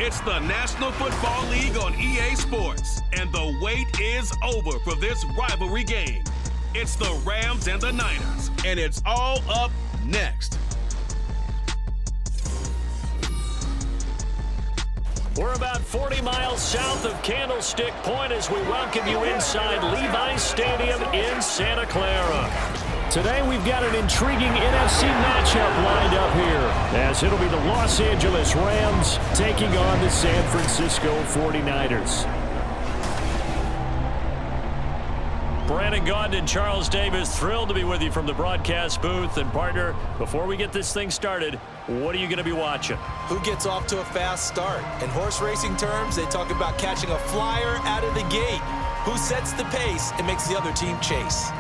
It's the National Football League on EA Sports, and the wait is over for this rivalry game. It's the Rams and the Niners, and it's all up next. We're about 40 miles south of Candlestick Point as we welcome you inside Levi's Stadium in Santa Clara. Today we've got an intriguing NFC matchup lined up here, as it'll be the Los Angeles Rams taking on the San Francisco 49ers. Brandon Gaudin and Charles Davis, thrilled to be with you from the broadcast booth. And partner, before we get this thing started, what are you going to be watching? Who gets off to a fast start? In horse racing terms, they talk about catching a flyer out of the gate. Who sets the pace and makes the other team chase?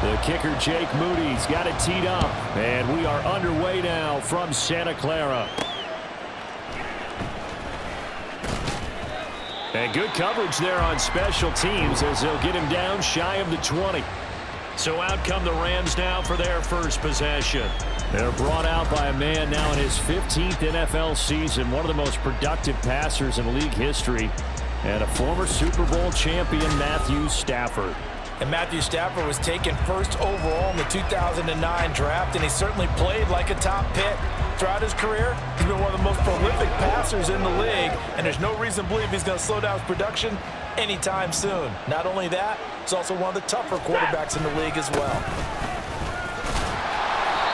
The kicker, Jake Moody's got it teed up, and we are underway now from Santa Clara. And good coverage there on special teams as they'll get him down shy of the 20. So out come the Rams now for their first possession. They're brought out by a man now in his 15th NFL season, one of the most productive passers in league history, and a former Super Bowl champion, Matthew Stafford. And Matthew Stafford was taken first overall in the 2009 draft, and he certainly played like a top pick. Throughout his career, he's been one of the most prolific passers in the league, and there's no reason to believe he's going to slow down his production anytime soon. Not only that, he's also one of the tougher quarterbacks in the league as well.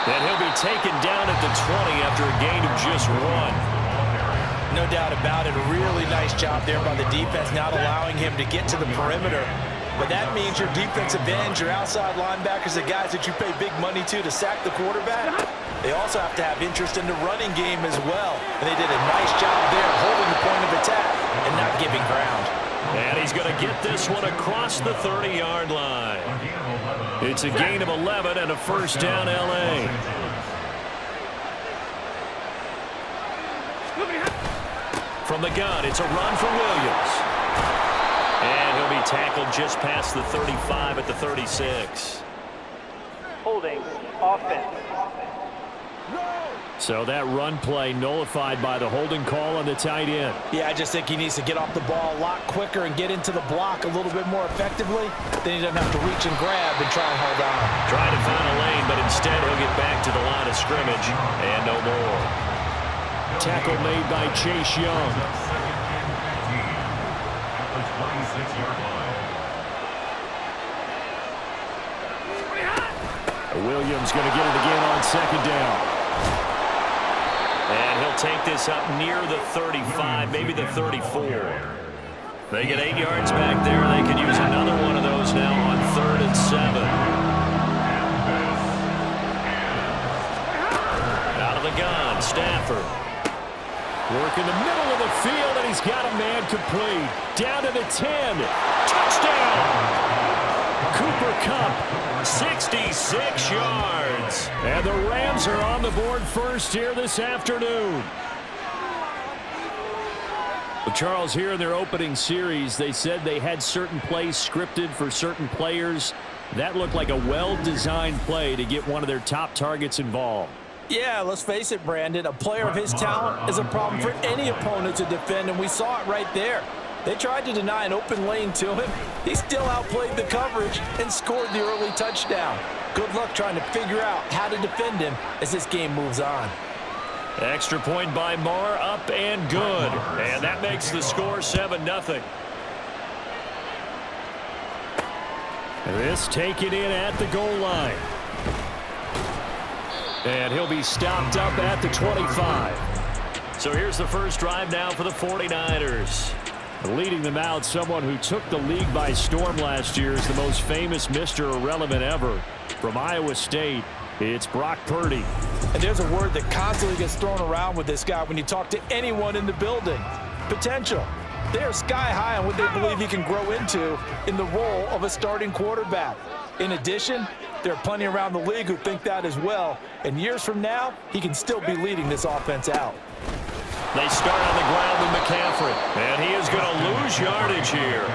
And he'll be taken down at the 20 after a gain of just 1. No doubt about it. A really nice job there by the defense, not allowing him to get to the perimeter. But that means your defensive ends, your outside linebackers, the guys that you pay big money to sack the quarterback, they also have to have interest in the running game as well. And they did a nice job there holding the point of attack and not giving ground. And he's going to get this one across the 30-yard line. It's a gain of 11 and a first down, L.A. From the gun, it's a run for Williams. And he'll be tackled just past the 35 at the 36. Holding offense. So that run play nullified by the holding call on the tight end. Yeah, I just think he needs to get off the ball a lot quicker and get into the block a little bit more effectively. Then he doesn't have to reach and grab and try and hold on. Trying to find a lane, but instead he'll get back to the line of scrimmage and no more. Tackle made by Chase Young. Williams going to get it again on second down. And he'll take this up near the 35, maybe the 34. They get 8 yards back there. They can use another one of those now on 3rd and 7. Out of the gun, Stafford. Work in the middle of the field, and he's got a man complete. Down to the 10. Touchdown! Cooper Kupp, 66 yards. And the Rams are on the board first here this afternoon. Well, Charles, here in their opening series, they said they had certain plays scripted for certain players. That looked like a well-designed play to get one of their top targets involved. Yeah, let's face it, Brandon. A player of his talent is a problem for any opponent to defend, and we saw it right there. They tried to deny an open lane to him. He still outplayed the coverage and scored the early touchdown. Good luck trying to figure out how to defend him as this game moves on. Extra point by Marr, up and good. And that makes the score 7-0. This taken in at the goal line. And he'll be stopped up at the 25. So here's the first drive now for the 49ers. Leading them out, someone who took the league by storm last year is the most famous Mr. Irrelevant ever. From Iowa State, it's Brock Purdy. And there's a word that constantly gets thrown around with this guy when you talk to anyone in the building. Potential. They're sky high on what they believe he can grow into in the role of a starting quarterback. In addition, there are plenty around the league who think that as well. And years from now, he can still be leading this offense out. They start on the ground with McCaffrey. And he is going to lose yardage here.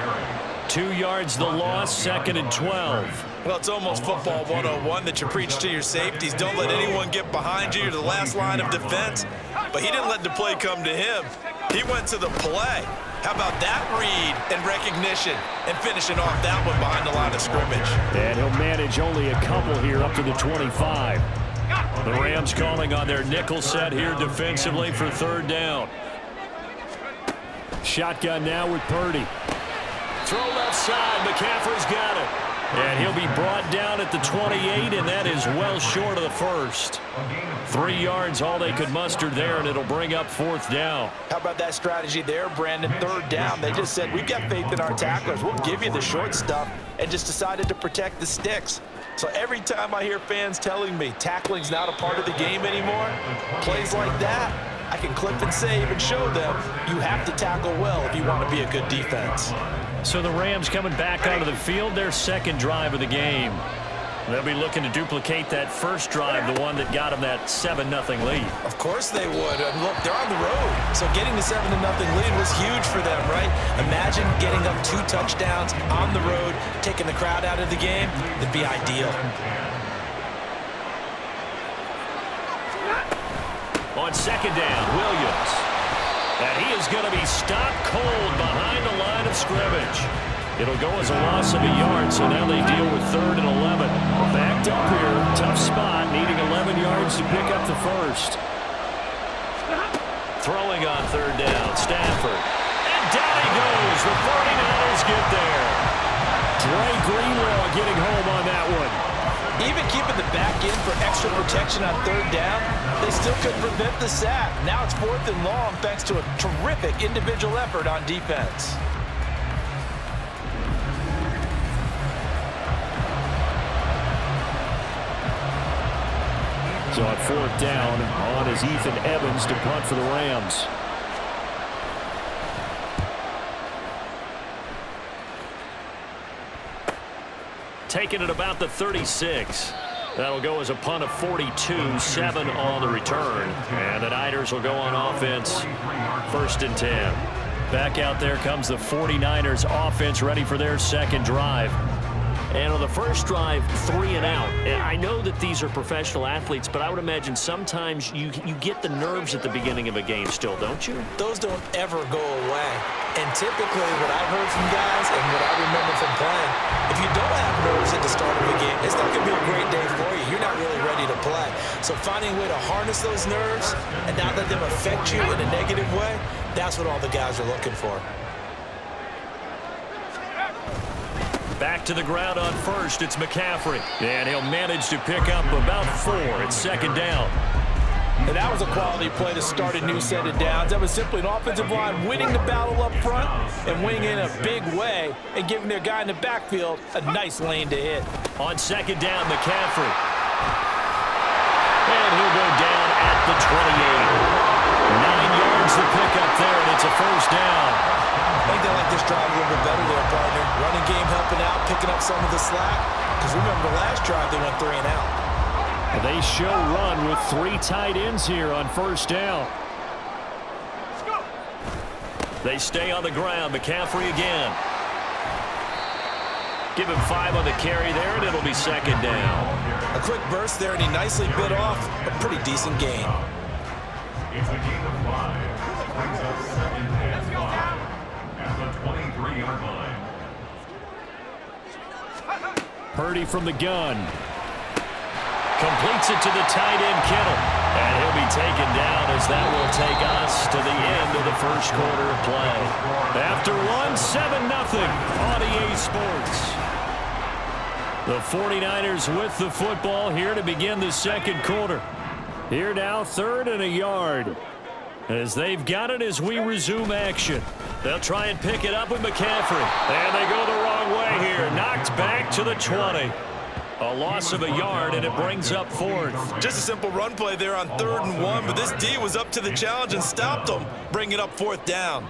2 yards the loss, 2nd and 12. Well, it's almost football 101 that you preach to your safeties. Don't let anyone get behind you. You're the last line of defense. But he didn't let the play come to him. He went to the play. How about that read and recognition and finishing off that one behind the line of scrimmage? And he'll manage only a couple here up to the 25. The Rams calling on their nickel set here defensively for 3rd down. Shotgun now with Purdy. Throw left side. McCaffrey's got it. And he'll be brought down at the 28, and that is well short of the first. 3 yards, all they could muster there, and it'll bring up 4th down. How about that strategy there, Brandon? 3rd down. They just said, we've got faith in our tacklers. We'll give you the short stuff, and just decided to protect the sticks. So every time I hear fans telling me tackling's not a part of the game anymore, plays like that, I can clip and save and show them you have to tackle well if you want to be a good defense. So the Rams coming back onto the field, their 2nd drive of the game. They'll be looking to duplicate that first drive, the one that got them that 7-0 lead. Of course they would. And look, they're on the road. So getting the 7-0 lead was huge for them, right? Imagine getting up 2 touchdowns on the road, taking the crowd out of the game. It'd be ideal. On 2nd down, Williams. And he is going to be stopped cold behind the line of scrimmage. It'll go as a loss of a yard, so now they deal with 3rd and 11. Backed up here, tough spot, needing 11 yards to pick up the first. Throwing on 3rd down, Stafford. And down he goes. The 49ers get there. Dre Greenlaw getting home on that one. Even keeping the back end for extra protection on 3rd down, they still couldn't prevent the sack. Now it's 4th and long thanks to a terrific individual effort on defense. So on 4th down, on is Ethan Evans to punt for the Rams. Taking it about the 36. That'll go as a punt of 42, 7 on the return. And the Niners will go on offense, 1st and 10. Back out there comes the 49ers offense ready for their 2nd drive. And on the first drive, 3 and out. And I know that these are professional athletes, but I would imagine sometimes you get the nerves at the beginning of a game still, don't you? Those don't ever go away. And typically what I've heard from guys and what I remember from playing, if you don't have nerves at the start of a game, it's not going to be a great day for you. You're not really ready to play. So finding a way to harness those nerves and not let them affect you in a negative way, that's what all the guys are looking for. Back to the ground on 1st, it's McCaffrey. And he'll manage to pick up about 4. It's 2nd down. And that was a quality play to start a new set of downs. That was simply an offensive line winning the battle up front and winning in a big way and giving their guy in the backfield a nice lane to hit. On 2nd down, McCaffrey. And he'll go down at the 28. 9 yards to pick up there, and it's a 1st down. I think they like this drive a little bit better there, partner. Running game helping out, picking up some of the slack. Because remember the last drive, they went 3 and out. And they show run with 3 tight ends here on 1st down. They stay on the ground. McCaffrey again. Give him 5 on the carry there, and it'll be 2nd down. A quick burst there, and he nicely bit off a pretty decent gain. It's a gain of 5. Brings up 2nd and 5 at the 23-yard line. Purdy from the gun. Completes it to the tight end, Kittle. And he'll be taken down as that will take us to the end of the first quarter of play. After one, 7-0 on EA Sports. The 49ers with the football here to begin the second quarter. Here now, 3rd and a yard. As they've got it as we resume action. They'll try and pick it up with McCaffrey. And they go the wrong way here. Knocked back to the 20. A loss of a yard, and it brings up 4th. Just a simple run play there on 3rd and 1, but this D was up to the challenge and stopped them, bringing up 4th down.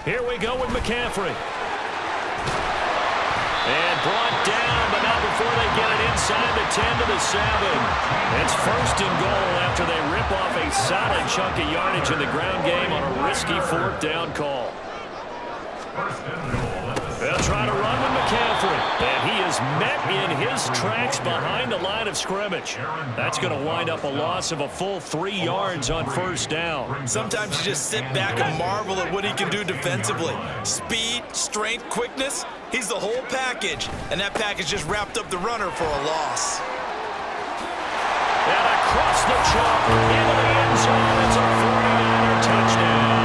Here we go with McCaffrey. And brought down, but not before they get it inside the 10 to the 7. It's 1st and goal after they rip off a solid chunk of yardage in the ground game on a risky 4th down call. They'll try to run with McCaffrey, and he is met in his tracks behind the line of scrimmage. That's going to wind up a loss of a full 3 yards on 1st down. Sometimes you just sit back and marvel at what he can do defensively. Speed, strength, quickness, he's the whole package, and that package just wrapped up the runner for a loss. And across the chalk into the end zone, it's a 49er touchdown.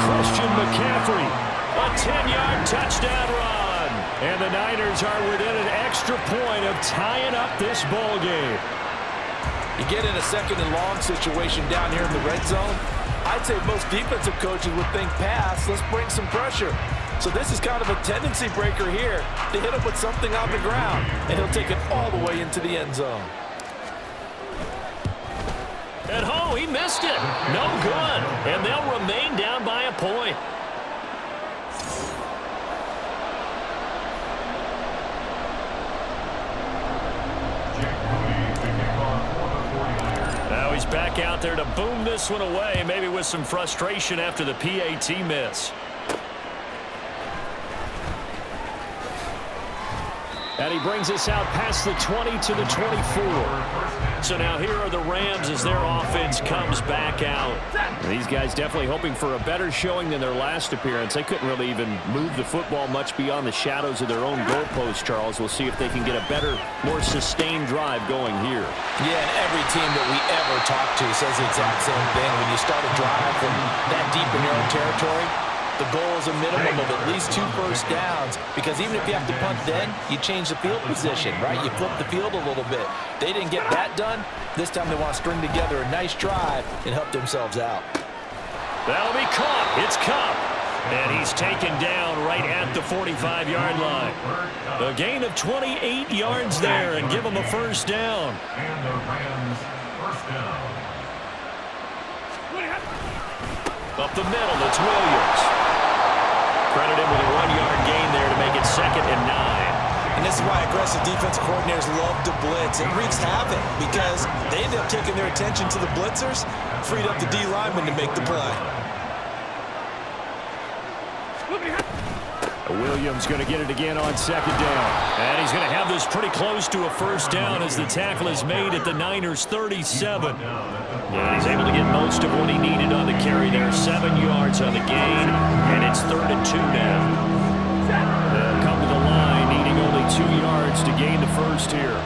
Christian McCaffrey, a 10-yard touchdown run. And the Niners are within an extra point of tying up this ball game. You get in a 2nd and long situation down here in the red zone, I'd say most defensive coaches would think pass, let's bring some pressure. So this is kind of a tendency breaker here to hit him with something on the ground, and he'll take it all the way into the end zone. And oh, he missed it. No good. And they'll remain down by a point. Now he's back out there to boom this one away, maybe with some frustration after the PAT miss. And he brings us out past the 20 to the 24. So now here are the Rams as their offense comes back out. These guys definitely hoping for a better showing than their last appearance. They couldn't really even move the football much beyond the shadows of their own goalpost, Charles. We'll see if they can get a better, more sustained drive going here. Yeah, and every team that we ever talk to says the exact same thing. When you start a drive from that deep in your own territory, the goal is a minimum of at least 2 first downs, because even if you have to punt then, you change the field position, right? You flip the field a little bit. They didn't get that done. This time they want to string together a nice drive and help themselves out. That'll be caught. It's Cup. And he's taken down right at the 45-yard line. A gain of 28 yards there and give him a first down. And the Rams first down. Up the middle, it's Williams. Credit him with a 1-yard gain there to make it 2nd and 9. And this is why aggressive defensive coordinators love to blitz. It wreaks havoc because they end up taking their attention to the blitzers, freed up the D lineman to make the play. Williams going to get it again on 2nd down. And he's going to have this pretty close to a first down as the tackle is made at the Niners' 37. And he's able to get most of what he needed on the carry there. 7 yards on the gain, and it's 3rd and 2 now. They'll come to the line, needing only 2 yards to gain the first here.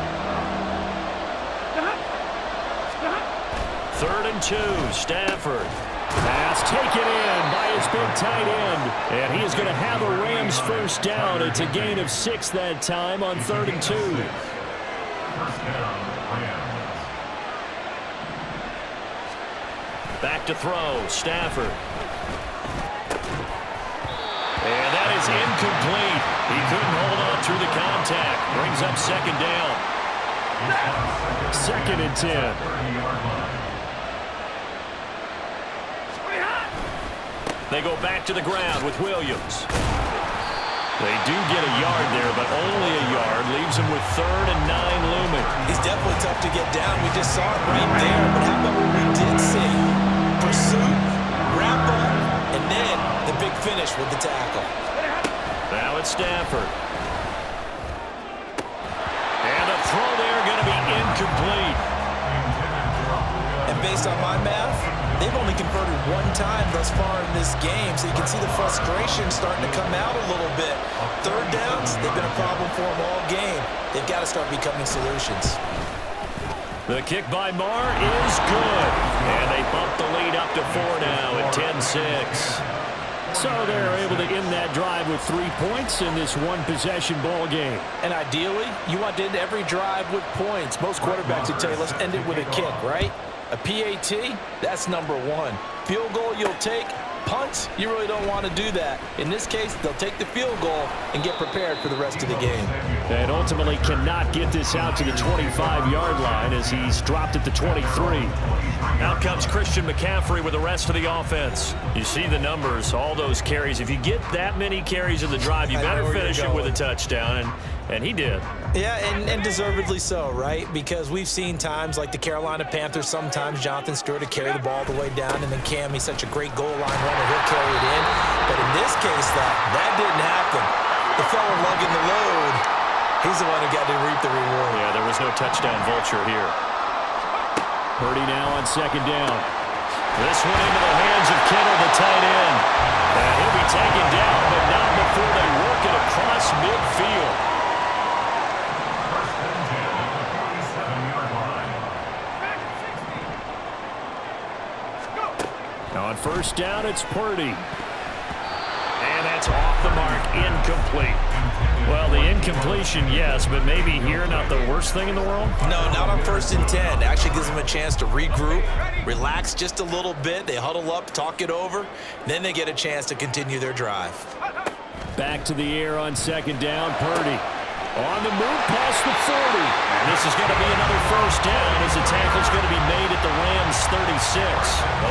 3rd and 2, Stafford. Pass taken in by his big tight end. And he is going to have a Rams first down. It's a gain of 6 that time on 3rd and 2. First down, Rams. Back to throw, Stafford. And that is incomplete. He couldn't hold on through the contact. Brings up 2nd down. 2nd and 10. They go back to the ground with Williams. They do get a yard there, but only a yard. Leaves him with 3rd and 9 looming. He's definitely tough to get down. We just saw it right there. But how about what we did see? Pursuit, wrap up, and then the big finish with the tackle. Now it's Stafford. And a throw there going to be incomplete. And based on my math, they've only converted 1 time thus far in this game, so you can see the frustration starting to come out a little bit. 3rd downs, they've been a problem for them all game. They've got to start becoming solutions. The kick by Marr is good. And they bump the lead up to 4 now at 10-6. So they're able to end that drive with 3 points in this one-possession ball game. And ideally, you want to end every drive with points. Most quarterbacks would tell you, let's end it with a kick, right? A PAT, that's number 1. Field goal you'll take, punts, you really don't want to do that. In this case, they'll take the field goal and get prepared for the rest of the game. And ultimately cannot get this out to the 25-yard line as he's dropped at the 23. Out comes Christian McCaffrey with the rest of the offense. You see the numbers, all those carries. If you get that many carries in the drive, you better finish it with a touchdown, and he did. Yeah, and deservedly so, right? Because we've seen times like the Carolina Panthers, sometimes Jonathan Stewart to carry the ball all the way down, and then Cam, he's such a great goal line runner, he'll carry it in. But in this case, that didn't happen. The fellow lugging the load, he's the one who got to reap the reward. Yeah, there was no touchdown vulture here. Purdy now on second down. This one into the hands of Kittle, the tight end. And he'll be taken down, but not before they work it across midfield. On first down, it's Purdy. And that's off the mark, incomplete. Well, the incompletion, yes, but maybe here not the worst thing in the world? No, not on 1st and 10. Actually gives them a chance to regroup, relax just a little bit. They huddle up, talk it over, then they get a chance to continue their drive. Back to the air on second down, Purdy. On the move past the 40. And this is going to be another first down as the tackle's going to be made at the Rams' 36.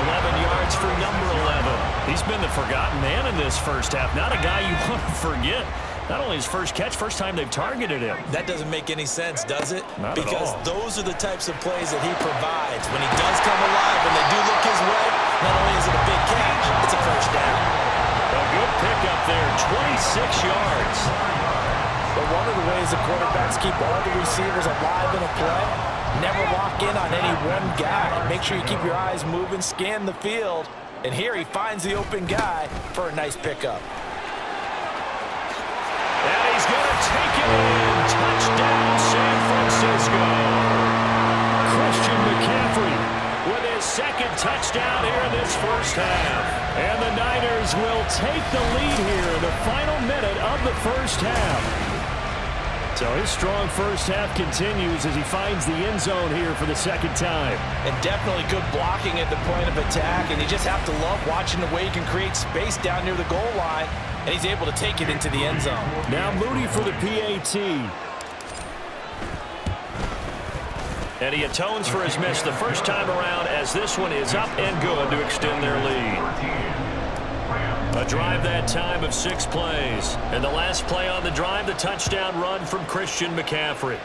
11 yards for number 11. He's been the forgotten man in this first half. Not a guy you want to forget. Not only his first catch, first time they've targeted him. That doesn't make any sense, does it? Not because at all. Those are the types of plays that he provides. When he does come alive, when they do look his way, not only is it a big catch, it's a first down. A good pickup there, 26 yards. But one of the ways the quarterbacks keep all the receivers alive in a play, never lock in on any one guy. Make sure you keep your eyes moving, scan the field. And here he finds the open guy for a nice pickup. And he's going to take it in. Touchdown, San Francisco. Christian McCaffrey with his second touchdown here in this first half. And the Niners will take the lead here in the final minute of the first half. So his strong first half continues as he finds the end zone here for the second time. And definitely good blocking at the point of attack. And you just have to love watching the way he can create space down near the goal line. And he's able to take it into the end zone. Now Moody for the PAT. And he atones for his miss the first time around as this one is up and good to extend their lead. A drive that time of 6 plays. And the last play on the drive, the touchdown run from Christian McCaffrey.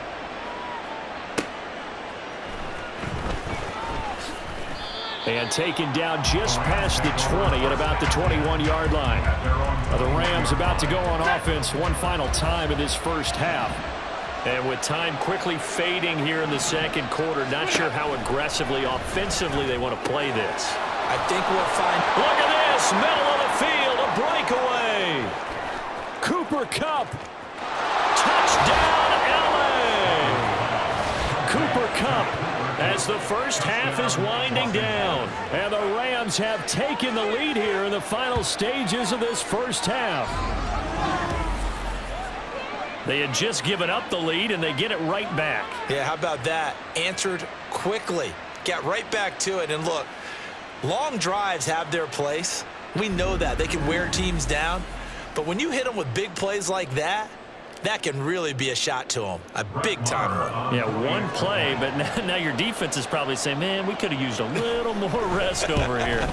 And taken down just past the 20 at about the 21-yard line. The Rams about to go on offense one final time in this first half. And with time quickly fading here in the second quarter, not sure how aggressively, offensively they want to play this. I think we'll find... Look at this, middle of the field, a breakaway. Cooper Kupp. Touchdown, LA. Cooper Kupp as the first half is winding down. And the Rams have taken the lead here in the final stages of this first half. They had just given up the lead, and they get it right back. Yeah, how about that? Answered quickly. Got right back to it. And look, long drives have their place. We know that. They can wear teams down. But when you hit them with big plays like that, that can really be a shot to them. A big-time one. Yeah, one play, but now your defense is probably saying, man, we could have used a little more rest over here.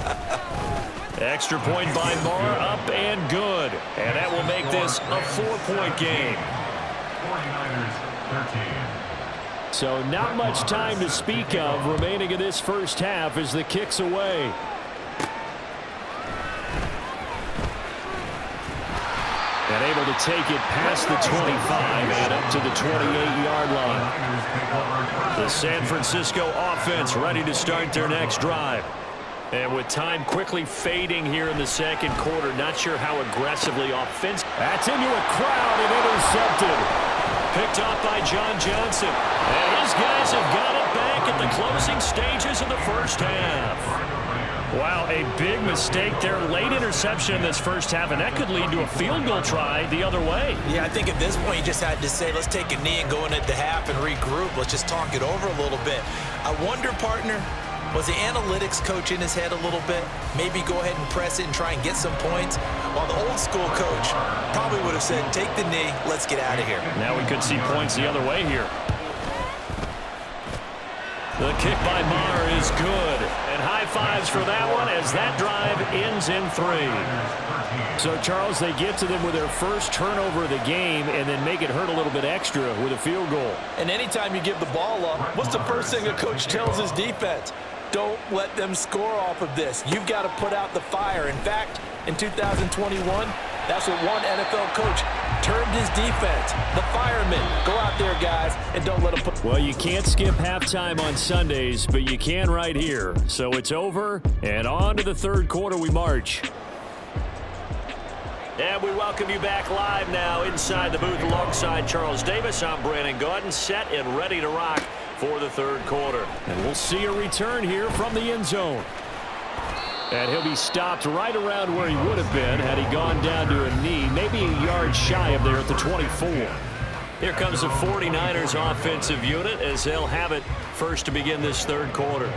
Extra point by Moore, up and good. And that will make this a 4-point game. 49ers 13. So not much time to speak of remaining in this first half as the kick's away. And able to take it past the 25 and up to the 28-yard line. The San Francisco offense ready to start their next drive. And with time quickly fading here in the second quarter, not sure how aggressively offensive. That's into a crowd and intercepted. Picked off by John Johnson. And his guys have got it back at the closing stages of the first half. Wow, a big mistake there. Late interception in this first half, and that could lead to a field goal try the other way. Yeah, I think at this point you just had to say, let's take a knee and go in at the half and regroup. Let's just talk it over a little bit. I wonder, partner, Was the analytics coach in his head a little bit? Maybe go ahead and press it and try and get some points? While the old school coach probably would have said, take the knee, let's get out of here. Now we could see points the other way here. The kick by Maher is good. And high fives for that one as that drive ends in 3. So, Charles, they get to them with their first turnover of the game and then make it hurt a little bit extra with a field goal. And anytime you give the ball up, what's the first thing a coach tells his defense? Don't let them score off of this. You've got to put out the fire. In fact, in 2021, that's what one NFL coach termed his defense. The firemen. Go out there, guys, and don't let them put... Well, you can't skip halftime on Sundays, but you can right here. So it's over, and on to the third quarter we march. And we welcome you back live now inside the booth alongside Charles Davis. I'm Brandon Gaudin, set and ready to rock for the third quarter. And we'll see a return here from the end zone. And he'll be stopped right around where he would have been had he gone down to a knee, maybe a yard shy of there at the 24. Here comes the 49ers offensive unit as they'll have it first to begin this third quarter.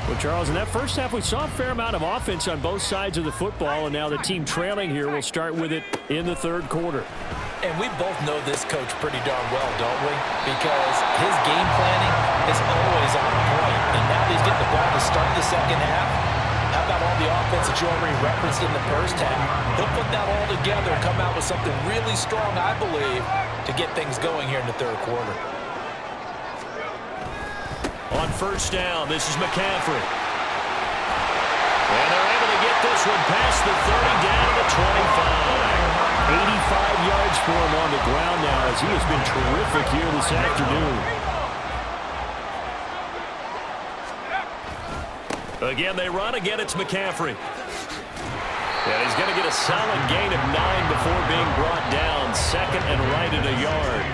Well, Charles, in that first half, we saw a fair amount of offense on both sides of the football, and now the team trailing here will start with it in the third quarter. And we both know this coach pretty darn well, don't we? Because his game planning is always on point. And now he's getting the ball to start the second half. How about all the offense that you already referenced in the first half? He'll put that all together and come out with something really strong, I believe, to get things going here in the third quarter. On first down, this is McCaffrey. And they're able to get this one past the 30 down to the 25. 85 yards for him on the ground now as he has been terrific here this afternoon. Again, they run. Again, it's McCaffrey. And he's going to get a solid gain of 9 before being brought down. Second and right at a yard.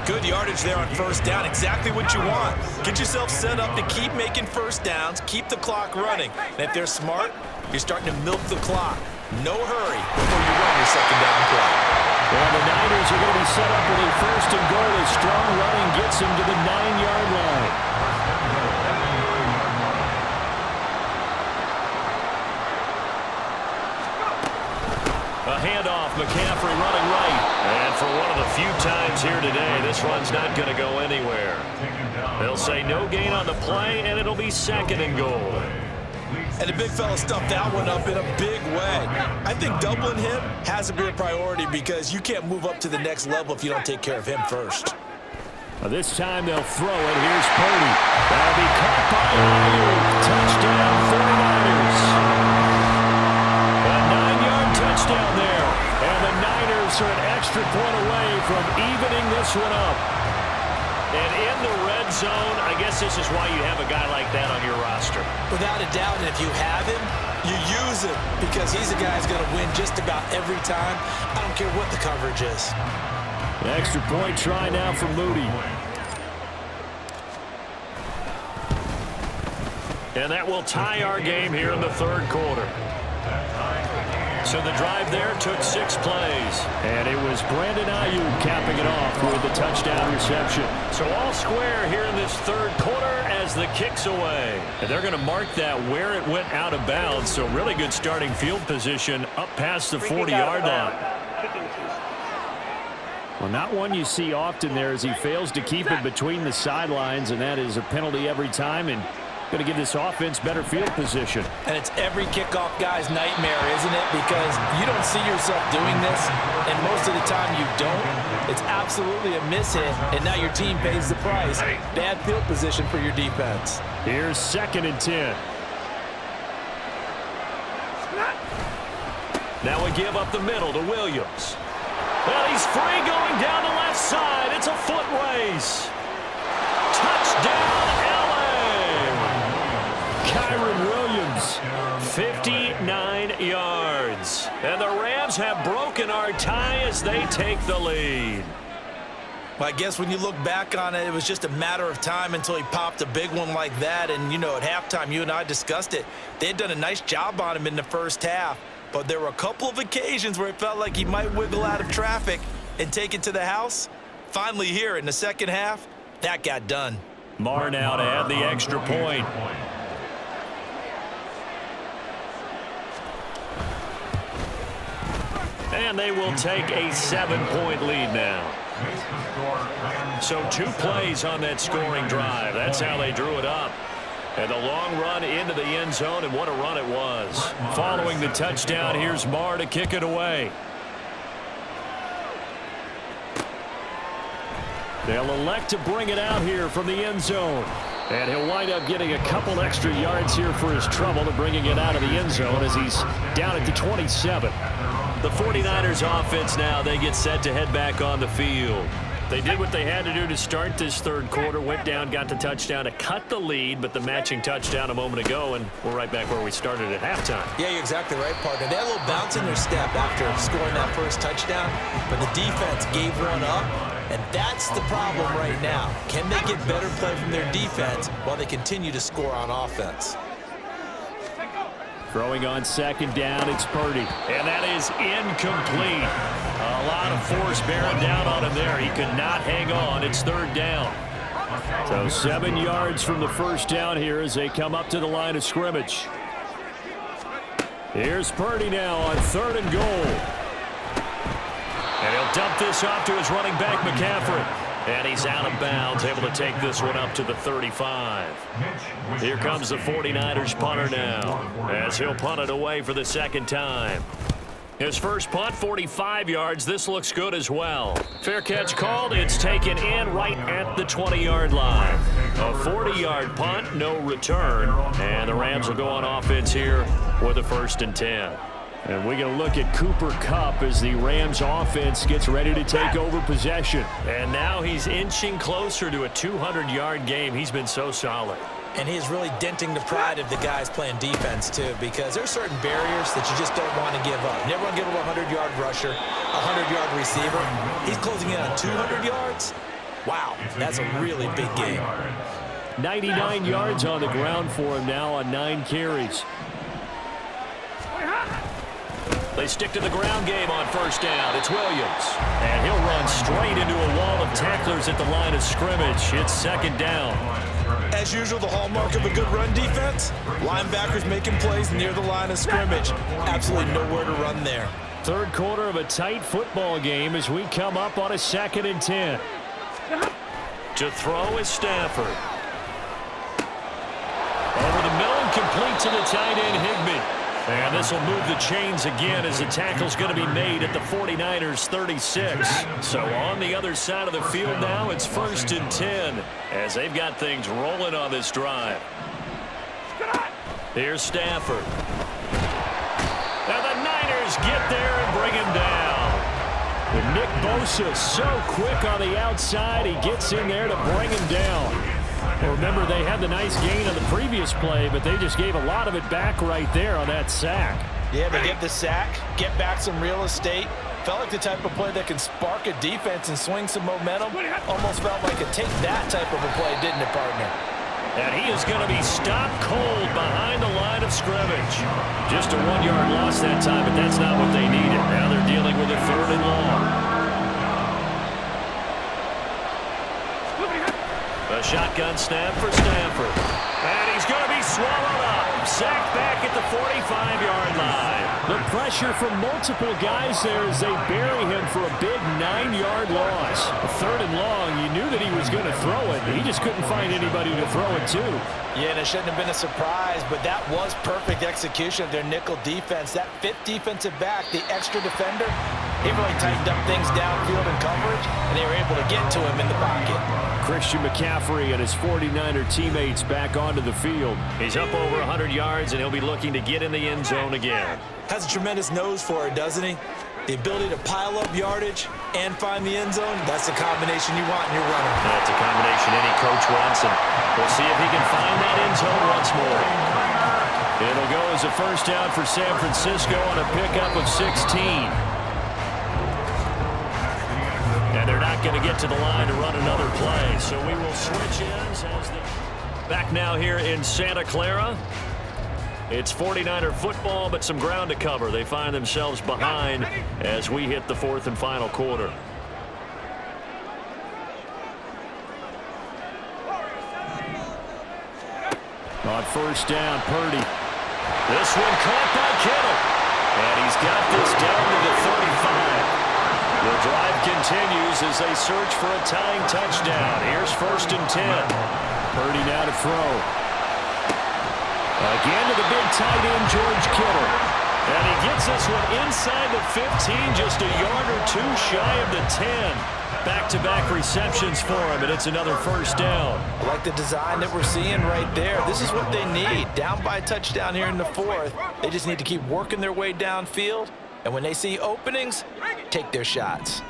Good yardage there on first down. Exactly what you want. Get yourself set up to keep making first downs, keep the clock running. And if they're smart, you're starting to milk the clock. No hurry before you run your second down play. Well, the Niners are going to be set up with a first and goal as strong running gets them to the 9-yard line. A handoff, McCaffrey running right. And for one of the few times here today, this run's not going to go anywhere. They'll say no gain on the play, and it'll be second and goal. And the big fella stuffed that one up in a big way. I think doubling him has to be a priority because you can't move up to the next level if you don't take care of him first. This time they'll throw it. Here's Purdy. That'll be caught by Ayuk. Touchdown 49ers. A 9-yard touchdown there. And the Niners are an extra point away from evening this one up. And in the red zone, I guess this is why you have a guy like that on your roster. Without a doubt, and if you have him, you use him because he's a guy who's going to win just about every time. I don't care what the coverage is. An extra point try now for Moody. And that will tie our game here in the third quarter. So the drive there took 6 plays. And it was Brandon Ayuk capping it off with the touchdown reception. So all square here in this third quarter as the kick's away. And they're going to mark that where it went out of bounds. So really good starting field position up past the 40-yard line. Well, not one you see often there as he fails to keep it between the sidelines, and that is a penalty every time. And going to give this offense better field position. And it's every kickoff guy's nightmare, isn't it? Because you don't see yourself doing this, and most of the time you don't. It's absolutely a mishit, and now your team pays the price. Bad field position for your defense. Here's 2nd and 10. Now we give up the middle to Williams. Well, he's free going down the left side. It's a foot race. Touchdown, Kyron Williams, 59 yards. And the Rams have broken our tie as they take the lead. Well, I guess when you look back on it, it was just a matter of time until he popped a big one like that. And, you know, at halftime, you and I discussed it. They had done a nice job on him in the first half. But there were a couple of occasions where it felt like he might wiggle out of traffic and take it to the house. Finally here in the second half, that got done. Maher now to add the extra point. And they will take a 7-point lead now. So 2 plays on that scoring drive. That's how they drew it up. And a long run into the end zone, and what a run it was. Following the touchdown, here's Marr to kick it away. They'll elect to bring it out here from the end zone. And he'll wind up getting a couple extra yards here for his trouble to bringing it out of the end zone as he's down at the 27. The 49ers offense now, they get set to head back on the field. They did what they had to do to start this third quarter, went down, got the touchdown to cut the lead, but the matching touchdown a moment ago, and we're right back where we started at halftime. Yeah, you're exactly right, partner. They had a little bounce in their step after scoring that first touchdown, but the defense gave one up, and that's the problem right now. Can they get better play from their defense while they continue to score on offense? Throwing on second down, it's Purdy. And that is incomplete. A lot of force bearing down on him there. He could not hang on. It's third down. So 7 yards from the first down here as they come up to the line of scrimmage. Here's Purdy now on 3rd and goal. And he'll dump this off to his running back, McCaffrey. And he's out of bounds, able to take this one up to the 35. Here comes the 49ers punter now, as he'll punt it away for the second time. His first punt, 45 yards. This looks good as well. Fair catch called. It's taken in right at the 20-yard line. A 40-yard punt, no return. And the Rams will go on offense here with a 1st and 10. And we're going to look at Cooper Kupp as the Rams offense gets ready to take over possession. And now he's inching closer to a 200-yard game. He's been so solid. And he is really denting the pride of the guys playing defense, too, because there's certain barriers that you just don't want to give up. Never want to give up a 100-yard rusher, a 100-yard receiver. He's closing in on 200 yards. Wow, that's a really big game. 99 yards on the ground for him now on 9 carries. They stick to the ground game on first down. It's Williams. And he'll run straight into a wall of tacklers at the line of scrimmage. It's second down. As usual, the hallmark of a good run defense, linebackers making plays near the line of scrimmage. Absolutely nowhere to run there. Third quarter of a tight football game as we come up on a 2nd and 10. To throw is Stafford. Over the middle and complete to the tight end, Higbee. And this will move the chains again as the tackle's going to be made at the 49ers 36. So on the other side of the field now, it's 1st and 10 as they've got things rolling on this drive. Here's Stafford. Now the Niners get there and bring him down. With Nick Bosa so quick on the outside, he gets in there to bring him down. Remember, they had the nice gain on the previous play, but they just gave a lot of it back right there on that sack. Yeah, they get the sack, get back some real estate. Felt like the type of play that can spark a defense and swing some momentum. Almost felt like a take that type of a play, didn't it, partner? And he is going to be stopped cold behind the line of scrimmage. Just a 1-yard loss that time, but that's not what they needed. Now they're dealing with a 3rd and long. A shotgun snap for Stafford. And he's going to be swallowed up. Sacked back at the 45-yard line. The pressure from multiple guys there as they bury him for a big 9-yard loss. A 3rd and long, you knew that he was going to throw it. He just couldn't find anybody to throw it to. Yeah, and it shouldn't have been a surprise, but that was perfect execution of their nickel defense. That 5th defensive back, the extra defender, he really tightened up things downfield in coverage, and they were able to get to him in the pocket. Christian McCaffrey and his 49er teammates back onto the field. He's up over 100 yards, and he'll be looking to get in the end zone again. Has a tremendous nose for it, doesn't he? The ability to pile up yardage and find the end zone, that's the combination you want in your runner. That's a combination any coach wants, and we'll see if he can find that end zone once more. It'll go as a first down for San Francisco on a pickup of 16. And they're not going to get to the line to run another play, so we will switch ends as the... Back now here in Santa Clara. It's 49er football, but some ground to cover. They find themselves behind as we hit the 4th and final quarter. On first down, Purdy. This one caught by Kittle. And he's got this down to the 35. The drive continues as they search for a tying touchdown. Here's 1st and 10. Purdy now to throw. Again to the big tight end, George Kittle. And he gets this one inside the 15, just a yard or two shy of the 10. Back-to-back receptions for him, and it's another 1st down. I like the design that we're seeing right there. This is what they need. Down by a touchdown here in the 4th. They just need to keep working their way downfield. And when they see openings, take their shots.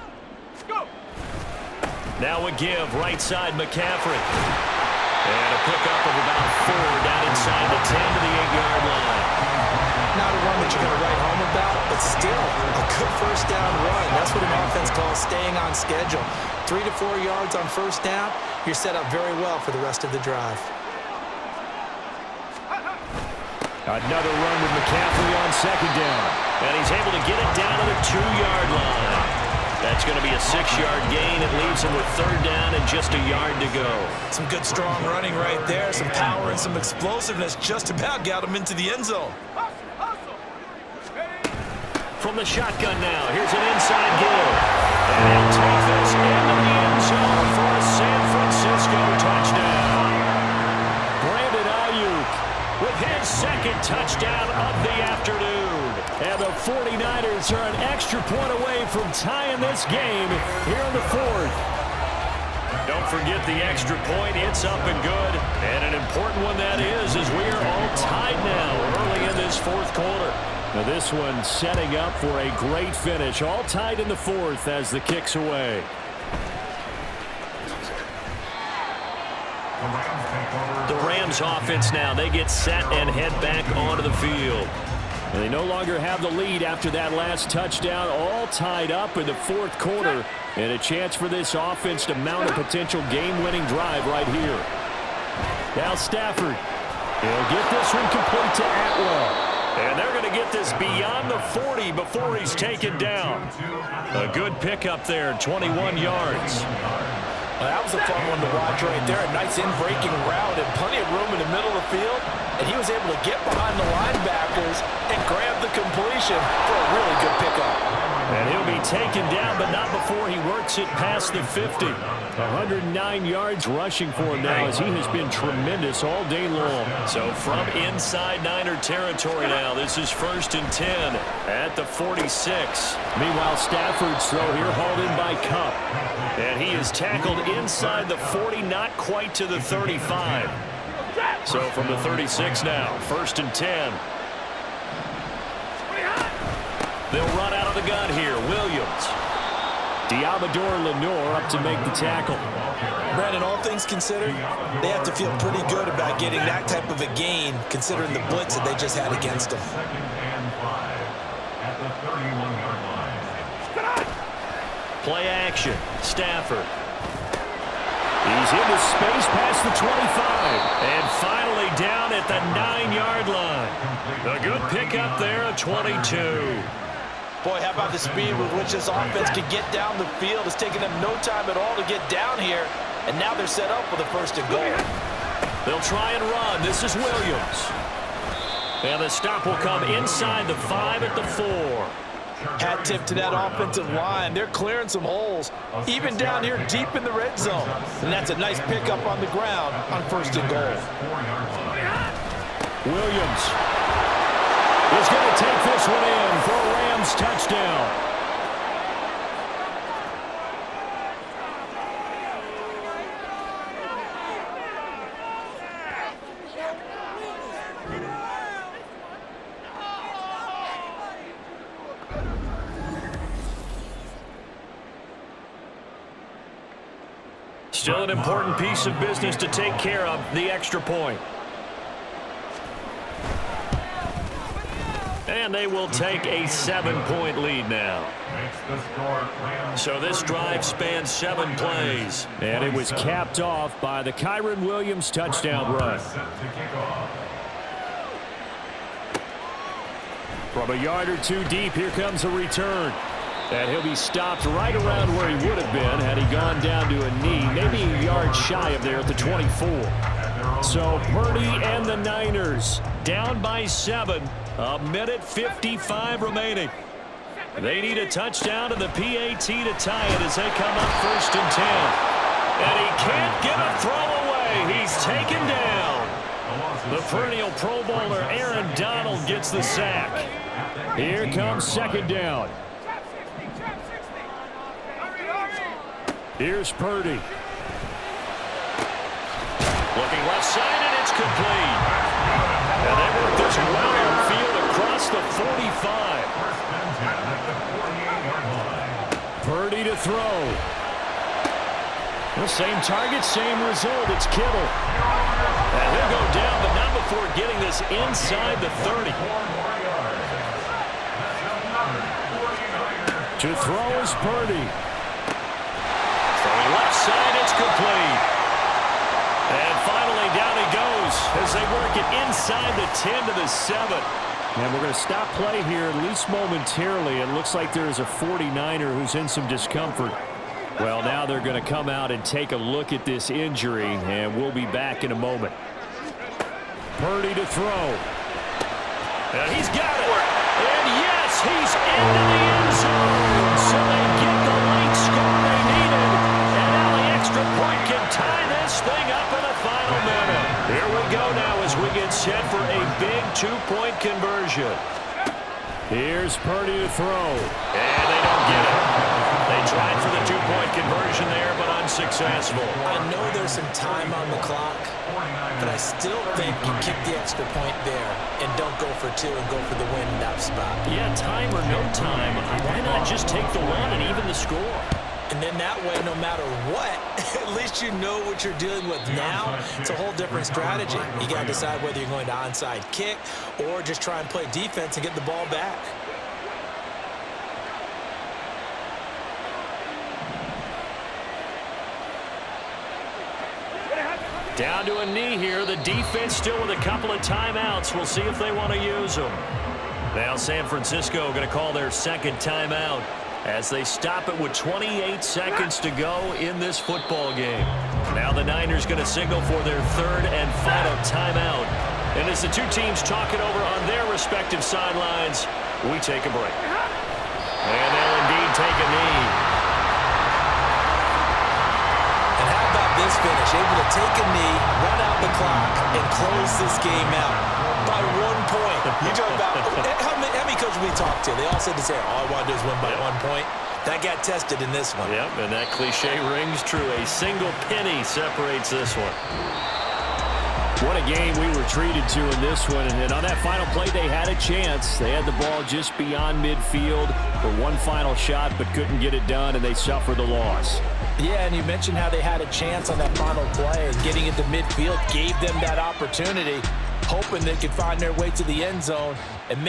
Now a give, right side McCaffrey. And a pickup of about 4 down inside the 10 to the 8-yard line. Not a run that you're going to write home about, but still a good 1st down run. That's what an offense calls staying on schedule. 3 to 4 yards on 1st down, you're set up very well for the rest of the drive. Another run with McCaffrey on 2nd down. And he's able to get it down to the 2-yard line. That's going to be a 6-yard gain. It leaves him with 3rd down and just a yard to go. Some good strong running right there. Some power and some explosiveness just about got him into the end zone. From the shotgun now, here's an inside give. And he'll take this into the end zone for a San Francisco touchdown. Brandon Ayuk with his 2nd touchdown of the afternoon. And the 49ers are an extra point away from tying this game here in the 4th. Don't forget the extra point. It's up and good. And an important one that is, as we are all tied now early in this 4th quarter. Now this one setting up for a great finish. All tied in the 4th as the kick's away. The Rams offense now. They get set and head back onto the field. And they no longer have the lead after that last touchdown. All tied up in the 4th quarter. And a chance for this offense to mount a potential game-winning drive right here. Now Stafford. He'll get this one complete to Atwell. And they're going to get this beyond the 40 before he's taken down. A good pickup there, 21 yards. Well, that was a fun one to watch right there. A nice in-breaking route and plenty of room in the middle of the field. And he was able to get behind the linebackers and grab the completion for a really good pickup. And he'll be taken down, but not before he works it past the 50. 109 yards rushing for him now as he has been tremendous all day long. So from inside Niner territory now, this is 1st and 10 at the 46. Meanwhile, Stafford's throw here hauled in by Kupp. And he is tackled inside the 40, not quite to the 35. So from the 36 now, 1st and 10. They'll run out of the gun here. Williams. Diamador Lenore up to make the tackle. Brandon, all things considered, they have to feel pretty good about getting that type of a gain, considering the blitz that they just had against them. Play action. Stafford. He's into space past the 25. And finally down at the 9-yard line. A good pickup there, a 22. Boy, how about the speed with which this offense can get down the field? It's taken them no time at all to get down here. And now they're set up with a 1st and goal. They'll try and run. This is Williams. And the stop will come inside the 5 at the 4. Hat tip to that offensive line. They're clearing some holes, even down here deep in the red zone. And that's a nice pickup on the ground on 1st and goal. Williams is going to take this one in for a Rams touchdown. Still an important piece of business to take care of, the extra point. And they will take a 7-point lead now. So this drive spans 7 plays. And it was capped off by the Kyren Williams touchdown run. From a yard or two deep, here comes a return. And he'll be stopped right around where he would have been had he gone down to a knee, maybe a yard shy of there at the 24. So Purdy and the Niners down by 7. 1:55 remaining. They need a touchdown and the PAT to tie it as they come up 1st and 10. And he can't get a throw away. He's taken down. The perennial Pro Bowler Aaron Donald gets the sack. Here comes 2nd down. Here's Purdy. Looking left side, and it's complete. And they work this well upfield across the 45. Purdy to throw. The same target, same result. It's Kittle. And he'll go down, but not before getting this inside the 30. To throw is Purdy. Throwing left side, it's complete. And finally down he goes as they work it inside the 10 to the 7. And we're going to stop play here, at least momentarily. It looks like there is a 49er who's in some discomfort. Well, now they're going to come out and take a look at this injury, and we'll be back in a moment. Purdy to throw. And he's got it. And yes, he's into the end zone. So they get the late score they needed. And now the extra point can tie this thing up in the final minute. Here we go now as we get set for a big 2-point conversion. Here's Purdy to throw. And they don't get it. They tried for the 2-point conversion there, but unsuccessful. I know there's some time on the clock, but I still think you kick the extra point there and don't go for 2 and go for the win in that spot. Yeah, time or no time, why not just take the run and even the score? And then that way, no matter what, at least you know what you're dealing with now. It's a whole different strategy. You got to decide whether you're going to onside kick or just try and play defense and get the ball back. Down to a knee here. The defense still with a couple of timeouts. We'll see if they want to use them. Now San Francisco going to call their 2nd timeout as they stop it with 28 seconds to go in this football game. Now the Niners going to signal for their 3rd and final timeout. And as the two teams talk it over on their respective sidelines, we take a break. And they'll indeed take a knee. And how about this finish? Able to take a knee, run out the clock, and close this game out by 1 point. You talk about how many coaches we talked to? They all said the same. All I want to do is win by 1 point. That got tested in this one. Yep, and that cliche rings true. A single penny separates this one. What a game we were treated to in this one. And on that final play, they had a chance. They had the ball just beyond midfield for one final shot, but couldn't get it done, and they suffered the loss. Yeah, and you mentioned how they had a chance on that final play, and getting into midfield gave them that opportunity, hoping they could find their way to the end zone and make